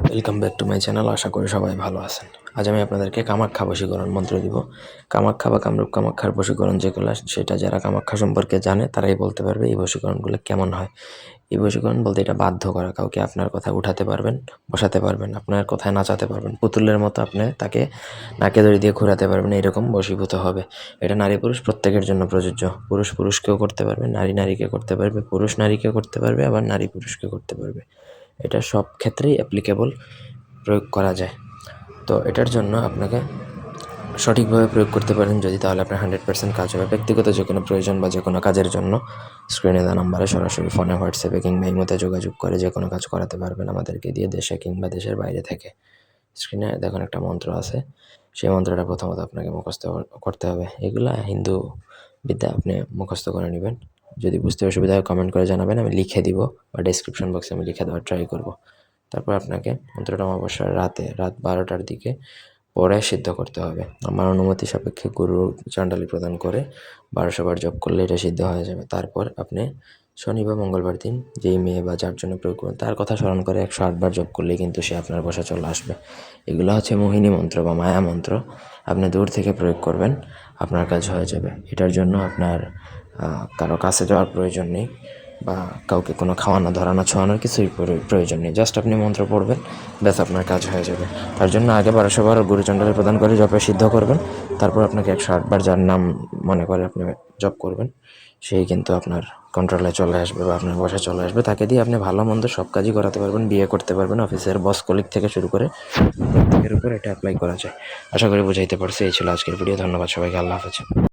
Welcome back to my channel. আশা করি সবাই ভালো আছেন। আজ আমি আপনাদেরকে কামাখ্যা বশীকরণ মন্ত্র দিব। কামাখ্যা বা কামরূপ কামাখ্যার বশীকরণ যেগুলো, সেটা যারা কামাখ্যা সম্পর্কে জানে তারাই বলতে পারবে এই বশীকরণগুলো কেমন হয়। এই বশীকরণ বলতে এটা বাধ্য করা, কাউকে আপনার কথায় উঠাতে পারবেন, বসাতে পারবেন, আপনার কথায় নাচাতে পারবেন, পুতুলের মতো আপনি তাকে নাকে দড়ি দিয়ে ঘোরাতে পারবেন, এরকম বশীভূত হবে। এটা নারী পুরুষ প্রত্যেকের জন্য প্রযোজ্য। পুরুষ পুরুষকেও করতে পারবে, নারী নারীকে করতে পারবে, পুরুষ নারীকে করতে পারবে, আবার নারী পুরুষকে করতে পারবে। এটা সব ক্ষেত্রেই অ্যাপ্লিকেবল, প্রয়োগ করা যায়। তো এটার জন্য আপনাকে সঠিকভাবে প্রয়োগ করতে পারেন যদি, তাহলে আপনার 100% কাজ হবে। ব্যক্তিগত যে কোনো প্রয়োজন বা যে কোনো কাজের জন্য স্ক্রিনে দেওয়া নাম্বারে সরাসরি ফোনে, হোয়াটসঅ্যাপে কিংবা ইমোতে যোগাযোগ করে যে কোনো কাজ করাতে পারবেন আমাদেরকে দিয়ে, দেশে কিংবা দেশের বাইরে থেকে। স্ক্রিনে দেখুন একটা মন্ত্র আছে, সেই মন্ত্রটা প্রথমত আপনাকে মুখস্থ করতে হবে। এগুলা হিন্দু বিদ্যা, আপনি মুখস্থ করে নেবেন। যদি বুঝতে অসুবিধা হয় কমেন্ট করে জানাবেন, আমি লিখে দিব বা ডেসক্রিপশন বক্সে আমি লিখে দেওয়ার ট্রাই করব। তারপর আপনাকে মন্ত্রটা অমাবস্যার রাত 12টার দিকে পরে সিদ্ধ করতে হবে। আমার অনুমতি সাপেক্ষে গুরু চণ্ডালী প্রদান করে 1200 বার জপ করলে এটা সিদ্ধ হয়ে যাবে। তারপর আপনি শনি বা মঙ্গলবার দিন যেই মেয়ে বা যার জন্য প্রয়োগ করবেন তার কথা স্মরণ করে 108 বার জপ করলেই কিন্তু সে আপনার বসা চলে আসবে। এগুলো হচ্ছে মোহিনী মন্ত্র বা মায়া মন্ত্র। আপনি দূর থেকে প্রয়োগ করবেন, আপনার কাজ হয়ে যাবে। এটার জন্য আপনার কারো কাছে যাওয়ার প্রয়োজন নেই বা কাউকে কোনো খাওয়ানো ধরানো ছোঁয়ানোর কিছুই প্রয়োজন নেই। জাস্ট আপনি মন্ত্র পড়বেন, ব্যাস আপনার কাজ হয়ে যাবে। তার জন্য আগে 1200 বার গুরুচণ্ডালী প্রদান করে জপে সিদ্ধ করবেন। তারপর আপনাকে 108 বার যার নাম মনে করে আপনি জপ করবেন, সেই কিন্তু আপনার কন্ট্রোলে চলে আসবে বা আপনার বসে চলে আসবে। তাকে দিয়ে আপনি ভালো মন্দ সব কাজই করাতে পারবেন, বিয়ে করতে পারবেন, অফিসের বস কলিগ থেকে শুরু করে প্রত্যেকের উপর এটা অ্যাপ্লাই করা যায়। আশা করি বুঝাইতে পারছি। এই ছিল আজকের ভিডিও। ধন্যবাদ সবাইকে। আল্লাহ হাফেজ।